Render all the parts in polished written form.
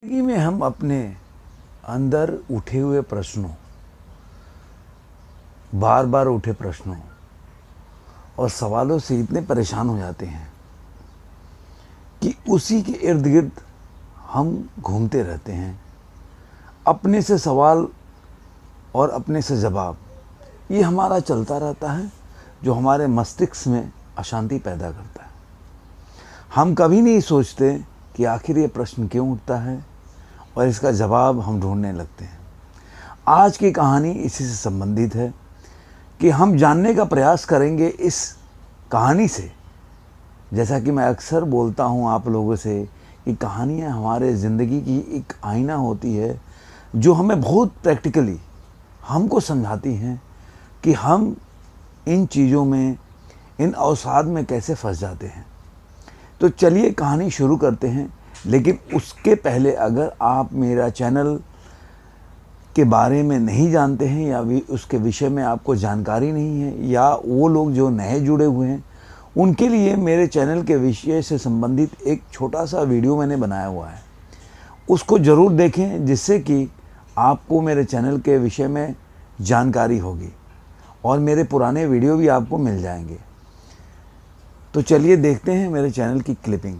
जिंदगी में हम अपने अंदर उठे हुए प्रश्नों, बार बार उठे प्रश्नों और सवालों से इतने परेशान हो जाते हैं कि उसी के इर्द गिर्द हम घूमते रहते हैं। अपने से सवाल और अपने से जवाब, ये हमारा चलता रहता है, जो हमारे मस्तिष्क में अशांति पैदा करता है। हम कभी नहीं सोचते कि आखिर ये प्रश्न क्यों उठता है और इसका जवाब हम ढूंढने लगते हैं। आज की कहानी इसी से संबंधित है कि हम जानने का प्रयास करेंगे इस कहानी से। जैसा कि मैं अक्सर बोलता हूँ आप लोगों से कि कहानियाँ हमारे ज़िंदगी की एक आईना होती है, जो हमें बहुत प्रैक्टिकली हमको समझाती हैं कि हम इन चीज़ों में, इन अवसाद में कैसे फंस जाते हैं। तो चलिए कहानी शुरू करते हैं। लेकिन उसके पहले अगर आप मेरा चैनल के बारे में नहीं जानते हैं या भी उसके विषय में आपको जानकारी नहीं है, या वो लोग जो नए जुड़े हुए हैं, उनके लिए मेरे चैनल के विषय से संबंधित एक छोटा सा वीडियो मैंने बनाया हुआ है। उसको ज़रूर देखें, जिससे कि आपको मेरे चैनल के विषय में जानकारी होगी और मेरे पुराने वीडियो भी आपको मिल जाएंगे। तो चलिए देखते हैं मेरे चैनल की क्लिपिंग।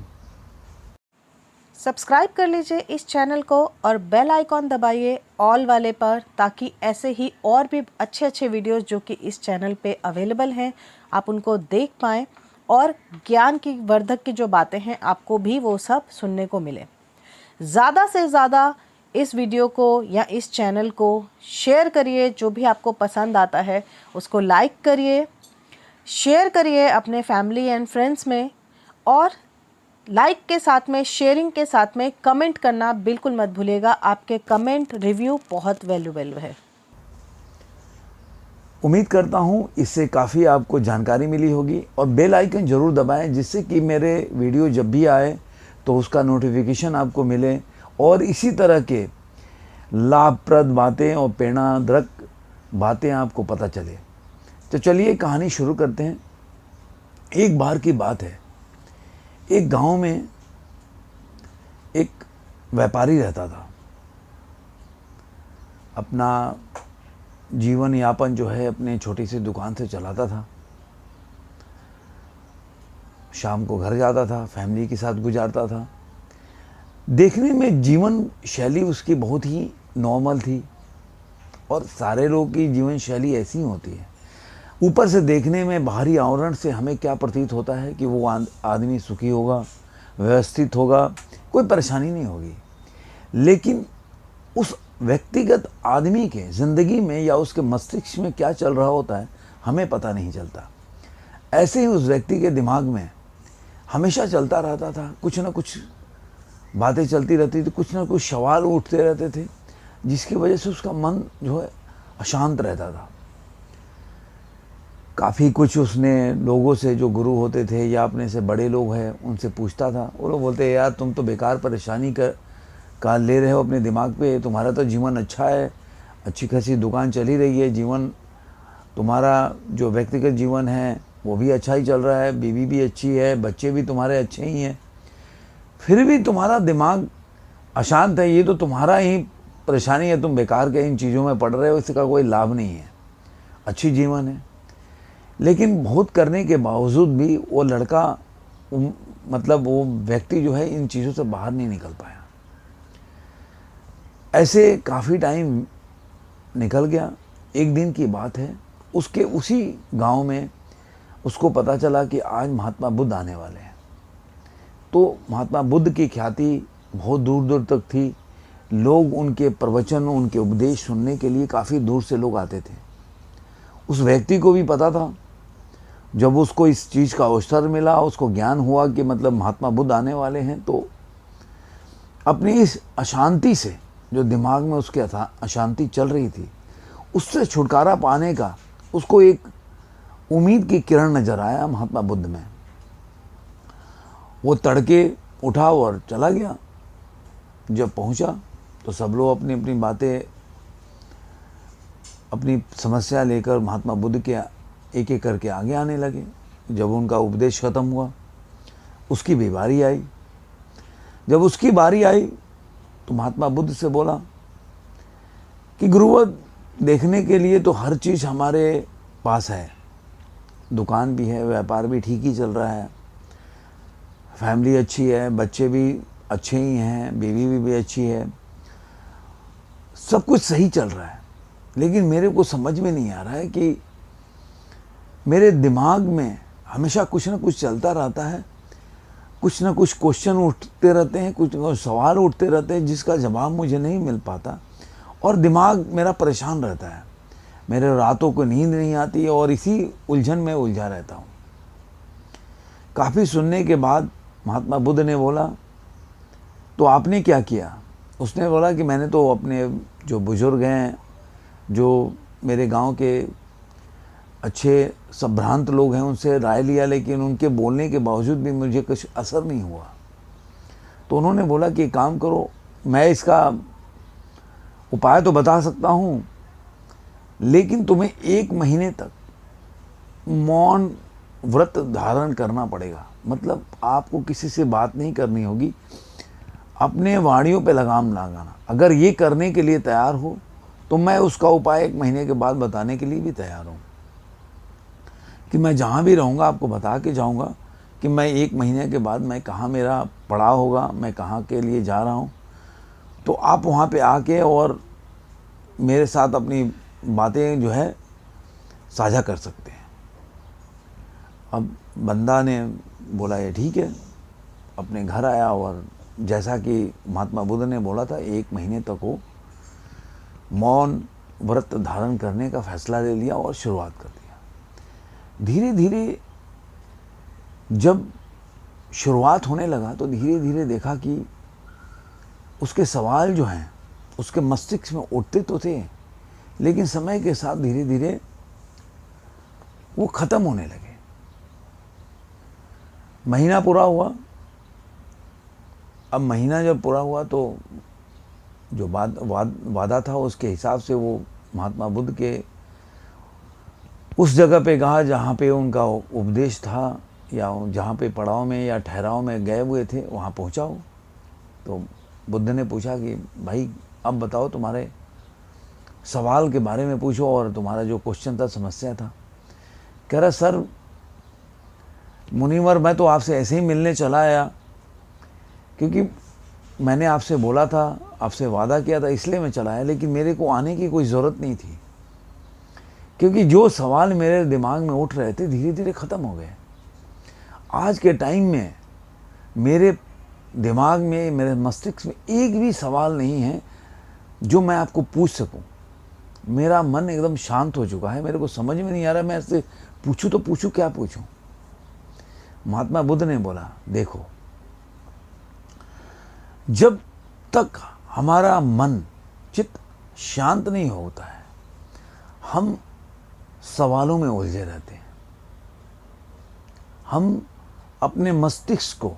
सब्सक्राइब कर लीजिए इस चैनल को और बेल आइकॉन दबाइए ऑल वाले पर, ताकि ऐसे ही और भी अच्छे वीडियोस जो कि इस चैनल पे अवेलेबल हैं आप उनको देख पाएँ और ज्ञान की वर्धक की जो बातें हैं आपको भी वो सब सुनने को मिले। ज़्यादा से ज़्यादा इस वीडियो को या इस चैनल को शेयर करिए। जो भी आपको पसंद आता है उसको लाइक करिए, शेयर करिए अपने फैमिली एंड फ्रेंड्स में, और लाइक के साथ में, शेयरिंग के साथ में कमेंट करना बिल्कुल मत भूलिएगा। आपके कमेंट, रिव्यू बहुत वैल्यूएबल है। उम्मीद करता हूँ इससे काफ़ी आपको जानकारी मिली होगी, और बेल आइकन ज़रूर दबाएं, जिससे कि मेरे वीडियो जब भी आए तो उसका नोटिफिकेशन आपको मिले और इसी तरह के लाभप्रद बातें और प्रेरणादायक बातें आपको पता चले। तो चलिए कहानी शुरू करते हैं। एक बार की बात है, एक गांव में एक व्यापारी रहता था। अपना जीवन यापन जो है अपने छोटी सी दुकान से चलाता था। शाम को घर जाता था, फैमिली के साथ गुजारता था। देखने में जीवन शैली उसकी बहुत ही नॉर्मल थी, और सारे लोग की जीवन शैली ऐसी ही होती है। ऊपर से देखने में, बाहरी आवरण से हमें क्या प्रतीत होता है कि वो आदमी सुखी होगा, व्यवस्थित होगा, कोई परेशानी नहीं होगी। लेकिन उस व्यक्तिगत आदमी के ज़िंदगी में या उसके मस्तिष्क में क्या चल रहा होता है हमें पता नहीं चलता। ऐसे ही उस व्यक्ति के दिमाग में हमेशा चलता रहता था, कुछ ना कुछ बातें चलती रहती थी, कुछ ना कुछ सवाल उठते रहते थे, जिसकी वजह से उसका मन जो है अशांत रहता था। काफ़ी कुछ उसने लोगों से, जो गुरु होते थे या अपने से बड़े लोग हैं, उनसे पूछता था। वो लोग बोलते यार तुम तो बेकार परेशानी का ले रहे हो अपने दिमाग पे, तुम्हारा तो जीवन अच्छा है, अच्छी खासी दुकान चल ही रही है, जीवन तुम्हारा जो व्यक्तिगत जीवन है वो भी अच्छा ही चल रहा है, बीवी भी अच्छी है, बच्चे भी तुम्हारे अच्छे ही हैं, फिर भी तुम्हारा दिमाग अशांत है। ये तो तुम्हारा ही परेशानी है, तुम बेकार के इन चीज़ों में पड़ रहे हो, इसका कोई लाभ नहीं है, अच्छी जीवन है। लेकिन बहुत करने के बावजूद भी वो लड़का, मतलब वो व्यक्ति जो है इन चीज़ों से बाहर नहीं निकल पाया। ऐसे काफ़ी टाइम निकल गया। एक दिन की बात है, उसके उसी गांव में उसको पता चला कि आज महात्मा बुद्ध आने वाले हैं। तो महात्मा बुद्ध की ख्याति बहुत दूर दूर तक थी। लोग उनके प्रवचन, उनके उपदेश सुनने के लिए काफ़ी दूर से लोग आते थे। उस व्यक्ति को भी पता था। जब उसको इस चीज़ का अवसर मिला, उसको ज्ञान हुआ कि मतलब महात्मा बुद्ध आने वाले हैं, तो अपनी इस अशांति से, जो दिमाग में उसके अशांति चल रही थी, उससे छुटकारा पाने का उसको एक उम्मीद की किरण नजर आया महात्मा बुद्ध में। वो तड़के उठा और चला गया। जब पहुंचा तो सब लोग अपनी अपनी बातें, अपनी समस्या लेकर महात्मा बुद्ध के एक एक करके आगे आने लगे। जब उनका उपदेश खत्म हुआ, उसकी भी बारी आई। जब उसकी बारी आई तो महात्मा बुद्ध से बोला कि गुरुवर, देखने के लिए तो हर चीज़ हमारे पास है, दुकान भी है, व्यापार भी ठीक ही चल रहा है, फैमिली अच्छी है, बच्चे भी अच्छे ही हैं, बीवी भी अच्छी है, सब कुछ सही चल रहा है। लेकिन मेरे को समझ में नहीं आ रहा है कि मेरे दिमाग में हमेशा कुछ ना कुछ चलता रहता है, कुछ ना कुछ क्वेश्चन उठते रहते हैं, कुछ ना कुछ सवाल उठते रहते हैं जिसका जवाब मुझे नहीं मिल पाता, और दिमाग मेरा परेशान रहता है। मेरे रातों को नींद नहीं आती है और इसी उलझन में उलझा रहता हूँ। काफ़ी सुनने के बाद महात्मा बुद्ध ने बोला, तो आपने क्या किया? उसने बोला कि मैंने तो अपने जो बुजुर्ग हैं, जो मेरे गांव के अच्छे संभ्रांत लोग हैं, उनसे राय लिया, लेकिन उनके बोलने के बावजूद भी मुझे कुछ असर नहीं हुआ। तो उन्होंने बोला कि काम करो, मैं इसका उपाय तो बता सकता हूँ, लेकिन तुम्हें 1 महीने तक मौन व्रत धारण करना पड़ेगा। मतलब आपको किसी से बात नहीं करनी होगी, अपने वाणियों पे लगाम लगाना। अगर ये करने के लिए तैयार हो तो मैं उसका उपाय 1 महीने के बाद बताने के लिए भी तैयार हूँ, कि मैं जहाँ भी रहूँगा आपको बता के जाऊँगा कि मैं 1 महीने के बाद मैं कहाँ मेरा पड़ाव होगा, मैं कहाँ के लिए जा रहा हूँ। तो आप वहाँ पे आके और मेरे साथ अपनी बातें जो है साझा कर सकते हैं। अब बंदा ने बोला ये ठीक है, अपने घर आया और जैसा कि महात्मा बुद्ध ने बोला था 1 महीने तक वो मौन व्रत धारण करने का फैसला ले लिया और शुरुआत कर दिया। धीरे धीरे जब शुरुआत होने लगा तो धीरे धीरे देखा कि उसके सवाल जो हैं उसके मस्तिष्क में उठते तो थे, लेकिन समय के साथ धीरे धीरे वो ख़त्म होने लगे। महीना पूरा हुआ। अब महीना जब पूरा हुआ तो जो वादा था उसके हिसाब से वो महात्मा बुद्ध के उस जगह पे गया जहाँ पे उनका उपदेश था, या जहाँ पे पड़ाव में या ठहराव में गए हुए थे वहाँ पहुँचा हो। तो बुद्ध ने पूछा कि भाई अब बताओ, तुम्हारे सवाल के बारे में पूछो और तुम्हारा जो क्वेश्चन था, समस्या था। कह रहा सर मुनिवर, मैं तो आपसे ऐसे ही मिलने चला आया, क्योंकि मैंने आपसे बोला था, आपसे वादा किया था, इसलिए मैं चला आया, लेकिन मेरे को आने की कोई ज़रूरत नहीं थी, क्योंकि जो सवाल मेरे दिमाग में उठ रहे थे धीरे धीरे ख़त्म हो गए। आज के टाइम में मेरे दिमाग में, मेरे मस्तिष्क में एक भी सवाल नहीं है जो मैं आपको पूछ सकूं। मेरा मन एकदम शांत हो चुका है, मेरे को समझ में नहीं आ रहा मैं इससे पूछूं तो पूछूं क्या पूछूं। महात्मा बुद्ध ने बोला, देखो, जब तक हमारा मन चित्त शांत नहीं होता है हम सवालों में उलझे रहते हैं। हम अपने मस्तिष्क को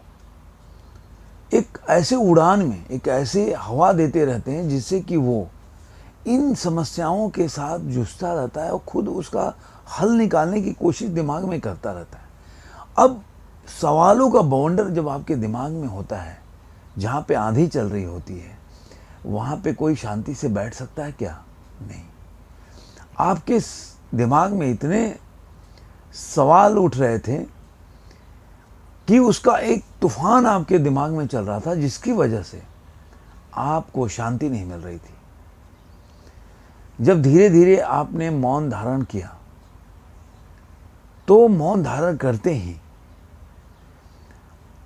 एक ऐसे उड़ान में, एक ऐसे हवा देते रहते हैं जिससे कि वो इन समस्याओं के साथ जूझता रहता है और खुद उसका हल निकालने की कोशिश दिमाग में करता रहता है। अब सवालों का बवंडर जब आपके दिमाग में होता है, जहाँ पे आंधी चल रही होती है, वहाँ पे कोई शांति से बैठ सकता है क्या? नहीं। आपके दिमाग में इतने सवाल उठ रहे थे कि उसका एक तूफान आपके दिमाग में चल रहा था, जिसकी वजह से आपको शांति नहीं मिल रही थी। जब धीरे धीरे आपने मौन धारण किया तो मौन धारण करते ही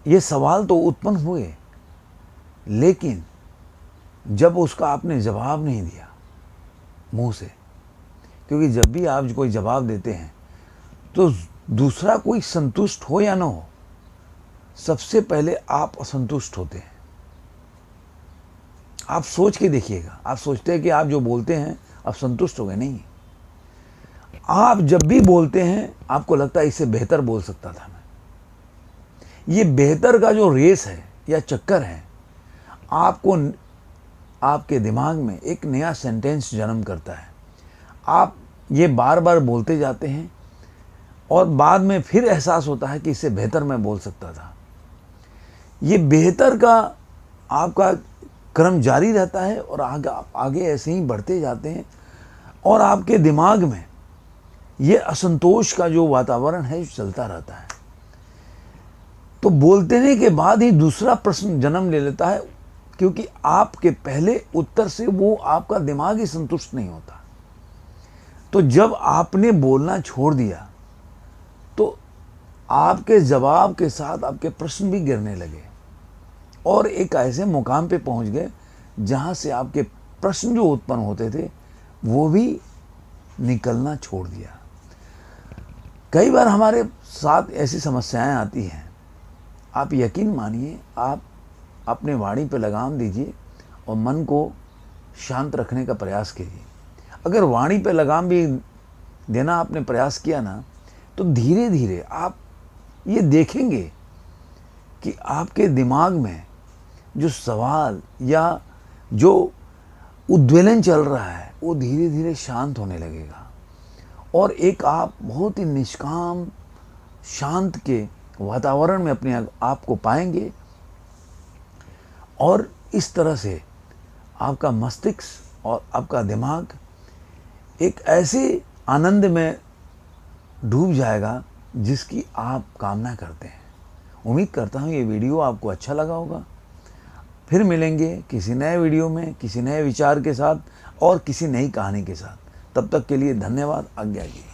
ये सवाल तो उत्पन्न हुए, लेकिन जब उसका आपने जवाब नहीं दिया मुंह से, क्योंकि जब भी आप कोई जवाब देते हैं तो दूसरा कोई संतुष्ट हो या ना हो, सबसे पहले आप असंतुष्ट होते हैं। आप सोच के देखिएगा, आप सोचते हैं कि आप जो बोलते हैं आप संतुष्ट हो गए। नहीं, आप जब भी बोलते हैं आपको लगता है इससे बेहतर बोल सकता था मैं। ये बेहतर का जो रेस है या चक्कर है, आपको आपके दिमाग में एक नया सेंटेंस जन्म करता है। आप ये बार बार बोलते जाते हैं और बाद में फिर एहसास होता है कि इससे बेहतर मैं बोल सकता था। ये बेहतर का आपका क्रम जारी रहता है और आप आगे ऐसे ही बढ़ते जाते हैं और आपके दिमाग में ये असंतोष का जो वातावरण है चलता रहता है। तो बोलते के बाद ही दूसरा प्रश्न जन्म ले लेता है, क्योंकि आपके पहले उत्तर से वो आपका दिमाग ही संतुष्ट नहीं होता। तो जब आपने बोलना छोड़ दिया तो आपके जवाब के साथ आपके प्रश्न भी गिरने लगे और एक ऐसे मुकाम पे पहुंच गए जहां से आपके प्रश्न जो उत्पन्न होते थे वो भी निकलना छोड़ दिया। कई बार हमारे साथ ऐसी समस्याएं आती हैं, आप यकीन मानिए, आप अपने वाणी पे लगाम दीजिए और मन को शांत रखने का प्रयास कीजिए। अगर वाणी पे लगाम भी देना आपने प्रयास किया ना, तो धीरे धीरे आप ये देखेंगे कि आपके दिमाग में जो सवाल या जो उद्वेलन चल रहा है वो धीरे धीरे शांत होने लगेगा और एक आप बहुत ही निष्काम शांत के वातावरण में अपने आप को पाएंगे और इस तरह से आपका मस्तिष्क और आपका दिमाग एक ऐसे आनंद में डूब जाएगा जिसकी आप कामना करते हैं। उम्मीद करता हूँ ये वीडियो आपको अच्छा लगा होगा। फिर मिलेंगे किसी नए वीडियो में, किसी नए विचार के साथ और किसी नई कहानी के साथ। तब तक के लिए धन्यवाद। आज्ञा दी।